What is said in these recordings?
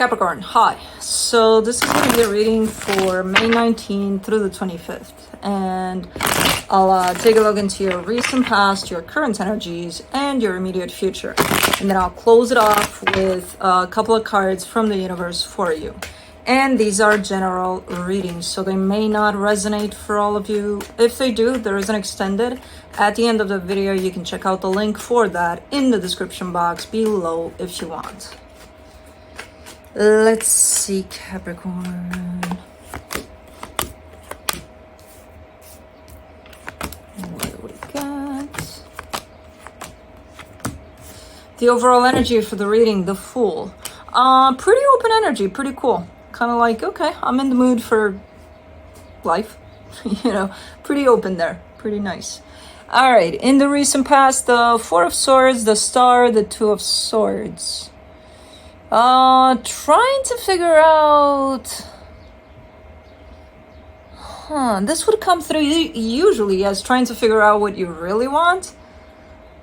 Capricorn, hi. So this is going to be a reading for May 19th through the 25th. And I'll take a look into your recent past, your current energies, and your immediate future. And then I'll close it off with a couple of cards from the universe for you. And these are general readings, so they may not resonate for all of you. If they do, there is an extended. At the end of the video, you can check out the link for that in the description box below if you want. Let's see, Capricorn. What do we got? The overall energy for the reading, the Fool. Pretty open energy, pretty cool. Kind of like, okay, I'm in the mood for life. Pretty open there. Pretty nice. All right, in the recent past, the Four of Swords, the Star, the Two of Swords. Trying to figure out... This would come through usually as trying to figure out what you really want.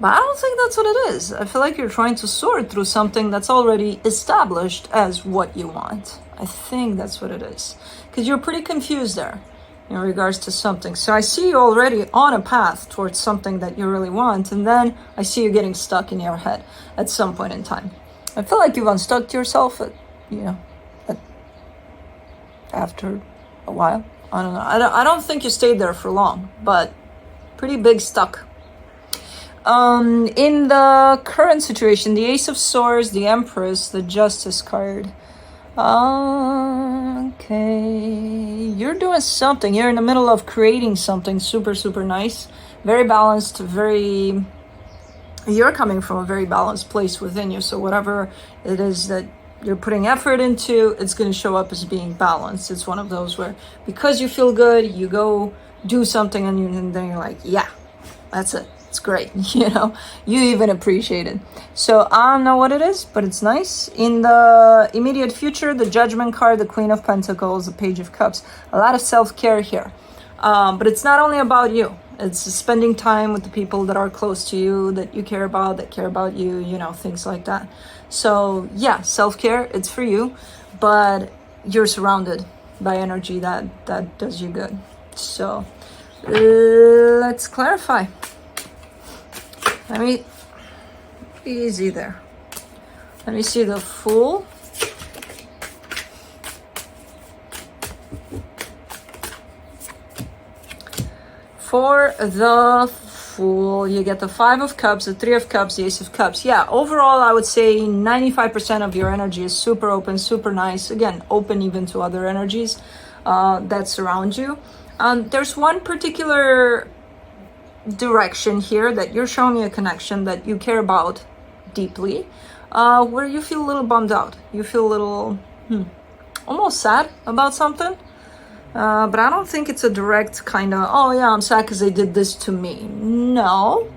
But I don't think that's what it is. I feel like you're trying to sort through something that's already established as what you want. I think that's what it is. Because you're pretty confused there in regards to something. So I see you already on a path towards something that you really want. And then I see you getting stuck in your head at some point in time. I feel like you've unstuck yourself after a while. I don't know. I don't think you stayed there for long, but pretty big stuck. In the current situation, the Ace of Swords, the Empress, the Justice card. Okay. You're doing something. You're in the middle of creating something super, super nice. Very balanced, You're coming from a very balanced place within you. So whatever it is that you're putting effort into, it's going to show up as being balanced. It's one of those where because you feel good, you go do something and then you're like, yeah, that's it. It's great. You even appreciate it. So I don't know what it is, but it's nice. In the immediate future, the Judgment card, the Queen of Pentacles, the Page of Cups, a lot of self-care here. But it's not only about you. It's spending time with the people that are close to you, that you care about, that care about you, things like that. So yeah, self-care, it's for you, but you're surrounded by energy that does you good. So let's clarify. Let me, easy there. Let me see the Fool. For the Fool, you get the Five of Cups, the Three of Cups, the Ace of Cups. Yeah, overall, I would say 95% of your energy is super open, super nice. Again, open even to other energies that surround you. There's one particular direction here that you're showing me a connection that you care about deeply, where you feel a little bummed out. You feel a little almost sad about something. But I don't think it's a direct kind of, oh yeah, I'm sad because they did this to me. No.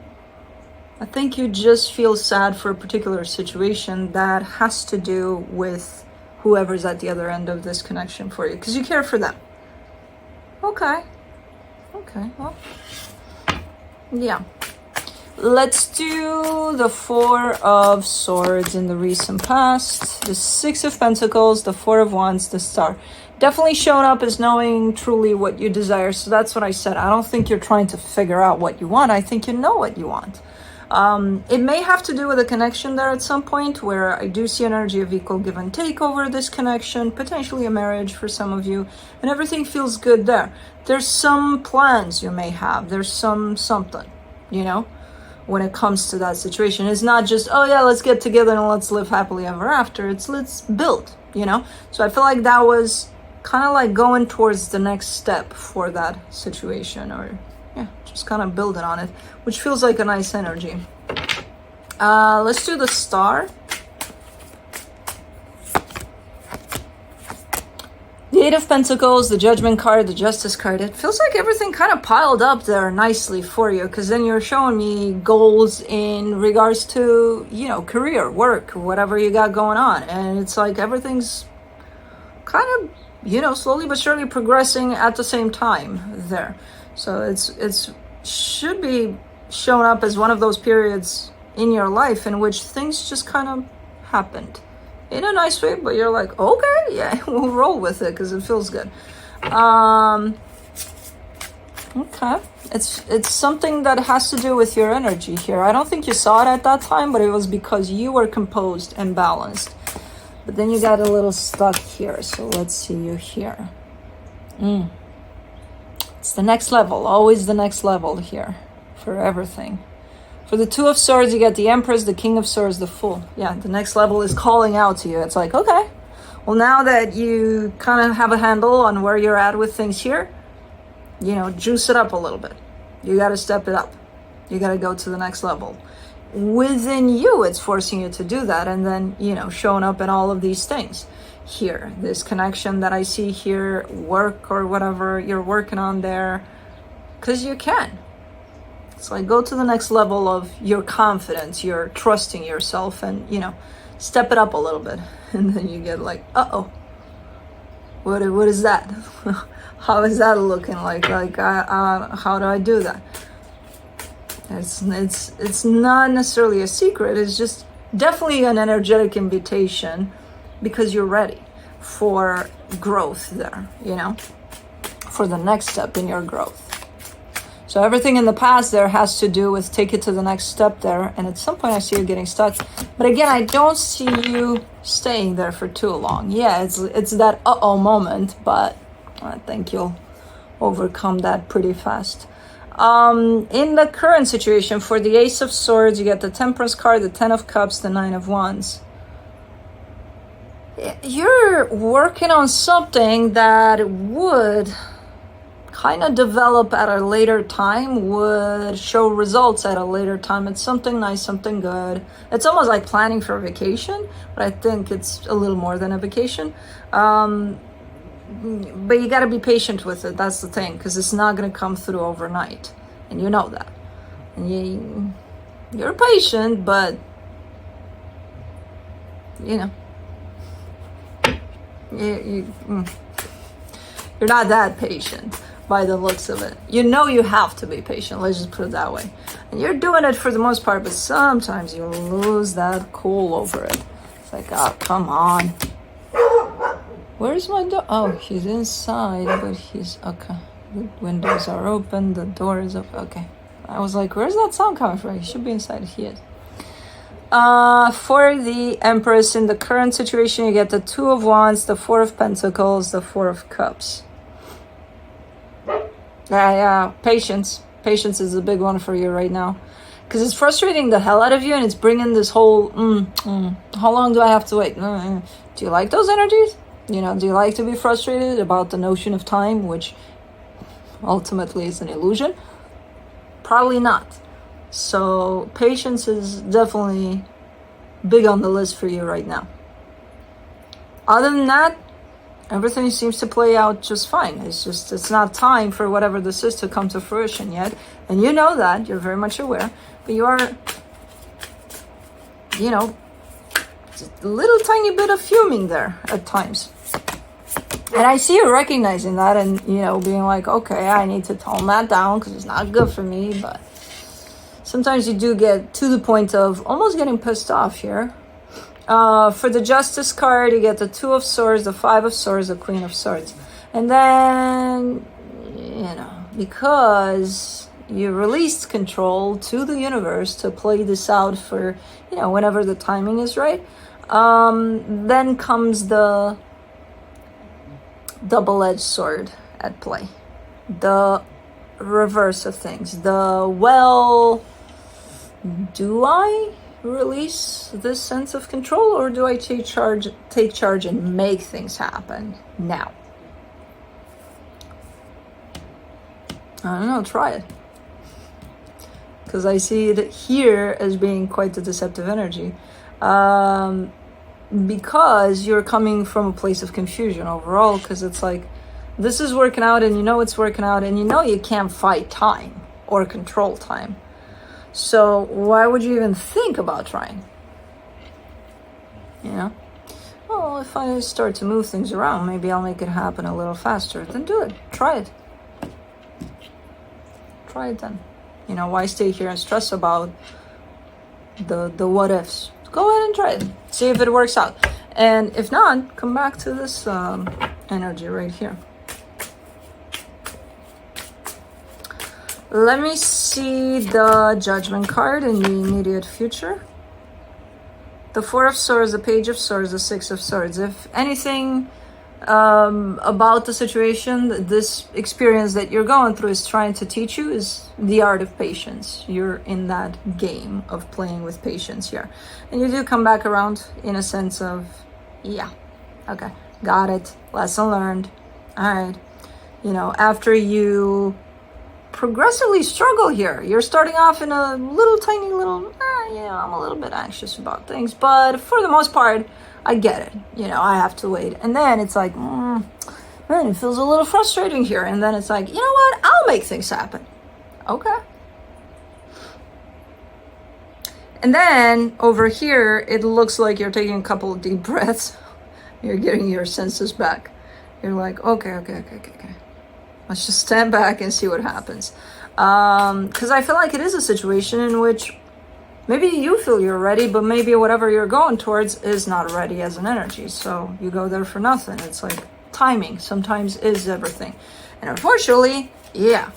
I think you just feel sad for a particular situation that has to do with whoever's at the other end of this connection for you. Because you care for them. Okay, well. Yeah. Let's do the Four of Swords in the recent past. The Six of Pentacles, the Four of Wands, the Star. Definitely showing up as knowing truly what you desire. So that's what I said. I don't think you're trying to figure out what you want. I think you know what you want. It may have to do with a connection there at some point where I do see an energy of equal give and take over this connection, potentially a marriage for some of you, and everything feels good there. There's some plans you may have. There's something, when it comes to that situation. It's not just, oh yeah, let's get together and let's live happily ever after. It's let's build, So I feel like that was kind of like going towards the next step for that situation, or yeah, just kind of building on it, which feels like a nice energy. Let's do the Star. The Eight of Pentacles, the Judgment card, the Justice card. It feels like everything kind of piled up there nicely for you, because then you're showing me goals in regards to, career, work, whatever you got going on. And it's like everything's kind of, slowly but surely progressing at the same time there. So it's should be showing up as one of those periods in your life in which things just kind of happened in a nice way, but you're like, okay, yeah, we'll roll with it because it feels good. Okay, it's something that has to do with your energy here. I don't think you saw it at that time, but it was because you were composed and balanced. But then you got a little stuck here. So let's see you here. It's the next level, always the next level here for everything. For the Two of Swords, you get the Empress, the King of Swords, the Fool. Yeah, the next level is calling out to you. It's like, okay, well, now that you kind of have a handle on where you're at with things here, you know, juice it up a little bit. You got to step it up. You got to go to the next level. Within you, it's forcing you to do that. And then, you know, showing up in all of these things here. This connection that I see here, work or whatever you're working on there, because you can. It's like, go to the next level of your confidence, your trusting yourself, and, you know, step it up a little bit. And then you get like, uh-oh, what is that? How is that looking like? Like, how do I do that? It's not necessarily a secret. It's just definitely an energetic invitation because you're ready for growth there, you know, for the next step in your growth. So everything in the past there has to do with take it to the next step there. And at some point I see you getting stuck. But again, I don't see you staying there for too long. Yeah, it's that uh-oh moment, but I think you'll overcome that pretty fast. In the current situation, for the Ace of Swords, you get the Temperance card, the Ten of Cups, the Nine of Wands. You're working on something that would kind of develop at a later time, would show results at a later time. It's something nice, something good. It's almost like planning for a vacation, but I think it's a little more than a vacation. But you got to be patient with it. That's the thing, because it's not going to come through overnight, and you know that. And you're patient, but you know, you're not that patient by the looks of it. You know you have to be patient. Let's just put it that way. And you're doing it for the most part, but sometimes you lose that cool over it. It's like, oh, come on. Where's my dog? Oh, he's inside, but he's okay. The windows are open, the door is open. Okay. I was like, where's that sound coming from? He should be inside. He is. For the Empress, in the current situation, you get the Two of Wands, the Four of Pentacles, the Four of Cups. Yeah, patience. Patience is a big one for you right now. Because it's frustrating the hell out of you, and it's bringing this whole, how long do I have to wait? Do you like those energies? You know, do you like to be frustrated about the notion of time, which ultimately is an illusion? Probably not. So patience is definitely big on the list for you right now. Other than that, everything seems to play out just fine. It's not time for whatever this is to come to fruition yet. And you know that, you're very much aware, but you are, you know, just a little tiny bit of fuming there at times. And I see you recognizing that and, you know, being like, okay, I need to tone that down because it's not good for me. But sometimes you do get to the point of almost getting pissed off here. For the Justice card, you get the Two of Swords, the Five of Swords, the Queen of Swords. And then, you know, because you released control to the universe to play this out for, you know, whenever the timing is right, then comes the double-edged sword at play. The reverse of things. Do I release this sense of control, or do I take charge and make things happen now? I don't know, try it. Because I see it here as being quite the deceptive energy. Because you're coming from a place of confusion overall, because it's like, this is working out and you know it's working out and you know you can't fight time or control time. So why would you even think about trying? You know? Well, if I start to move things around, maybe I'll make it happen a little faster. Then do it. Try it. Try it then. You know, why stay here and stress about the what ifs? Go ahead and try it. See if it works out. And if not, come back to this energy right here. Let me see the Judgment card in the immediate future. The Four of Swords, the Page of Swords, the Six of Swords. If anything about the situation, this experience that you're going through is trying to teach you is the art of patience. You're in that game of playing with patience here. And you do come back around in a sense of, yeah, okay, got it, lesson learned. All right, you know, after you progressively struggle here, you're starting off in a little tiny little, I'm a little bit anxious about things, but for the most part, I get it. You know, I have to wait. And then it's like, man, it feels a little frustrating here. And then it's like, you know what? I'll make things happen. Okay. And then over here, it looks like you're taking a couple of deep breaths. You're getting your senses back. You're like, okay. Let's just stand back and see what happens. Because I feel like it is a situation in which maybe you feel you're ready, but maybe whatever you're going towards is not ready as an energy. So you go there for nothing. It's like timing sometimes is everything. And unfortunately, yeah,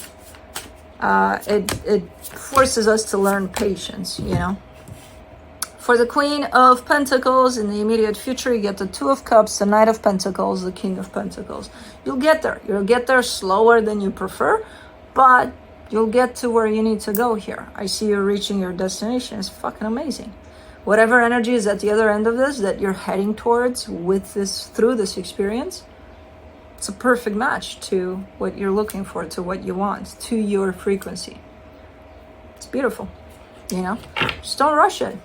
it forces us to learn patience, you know. For the Queen of Pentacles in the immediate future, you get the Two of Cups, the Knight of Pentacles, the King of Pentacles. You'll get there. You'll get there slower than you prefer, but you'll get to where you need to go here. I see you reaching your destination. It's fucking amazing. Whatever energy is at the other end of this that you're heading towards with this, through this experience, it's a perfect match to what you're looking for, to what you want, to your frequency. It's beautiful, you know? Just don't rush it.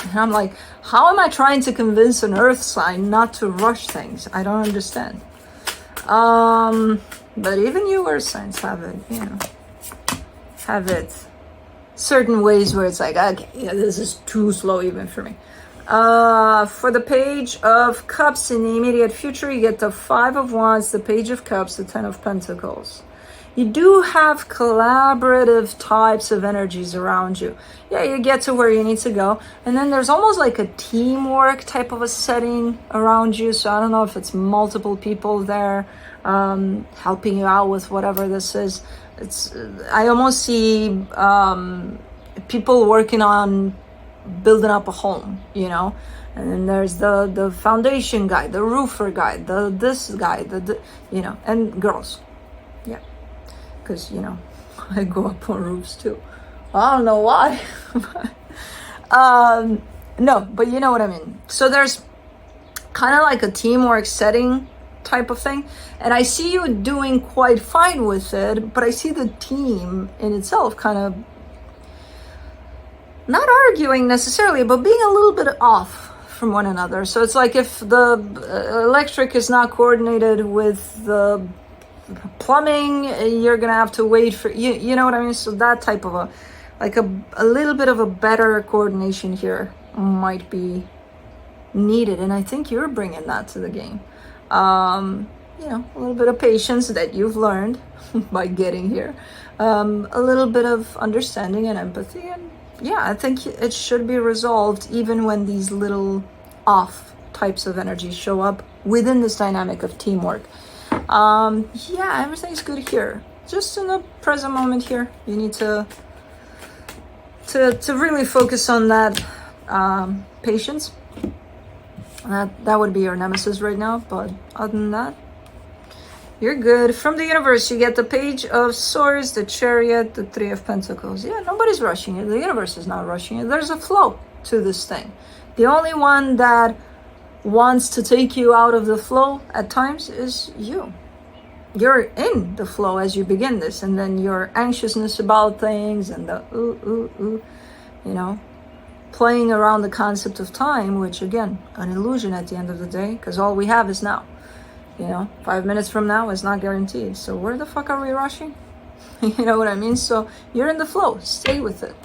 And I'm like, how am I trying to convince an earth sign not to rush things? I don't understand. But even you earth signs have it, you know, have it certain ways where it's like, okay, yeah, this is too slow even for me. For the Page of Cups in the immediate future, you get the Five of Wands, the Page of Cups, the Ten of Pentacles. You do have collaborative types of energies around you. Yeah, you get to where you need to go. And then there's almost like a teamwork type of a setting around you. So I don't know if it's multiple people there helping you out with whatever this is. I almost see people working on building up a home, you know. And then there's the foundation guy, the roofer guy, this guy, you know, and girls. Yeah. Because, you know, I go up on roofs too. I don't know why. No, but you know what I mean. So there's kind of like a teamwork setting type of thing. And I see you doing quite fine with it, but I see the team in itself kind of not arguing necessarily, but being a little bit off from one another. So it's like if the electric is not coordinated with the plumbing, you're gonna have to wait for you know what I mean. So that type of a little bit of a better coordination here might be needed, and I think you're bringing that to the game. You know, a little bit of patience that you've learned by getting here, a little bit of understanding and empathy, and yeah, I think it should be resolved even when these little off types of energies show up within this dynamic of teamwork. Yeah, everything's good here. Just in the present moment here, you need to really focus on that patience. That would be your nemesis right now, but other than that, you're good. From the universe, you get the Page of Swords, the Chariot, the Three of Pentacles. Yeah, nobody's rushing it. The universe is not rushing it. There's a flow to this thing. The only one that wants to take you out of the flow at times is you. You're in the flow as you begin this, and then your anxiousness about things and the you know, playing around the concept of time, which again, an illusion at the end of the day, because all we have is now. You know, 5 minutes from now is not guaranteed. So where the fuck are we rushing? You know what I mean? So you're in the flow, stay with it.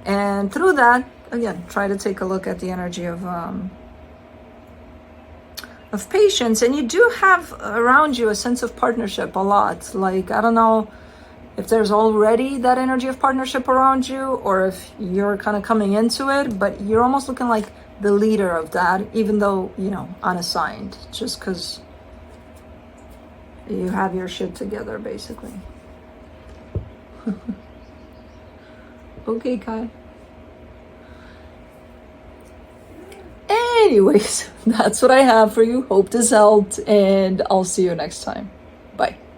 And through that, again, try to take a look at the energy of patience. And you do have around you a sense of partnership a lot. Like, I don't know if there's already that energy of partnership around you, or if you're kind of coming into it, but you're almost looking like the leader of that, even though, you know, unassigned, just because you have your shit together, basically. Okay, Kai. Anyways, that's what I have for you. Hope this helped, and I'll see you next time. Bye.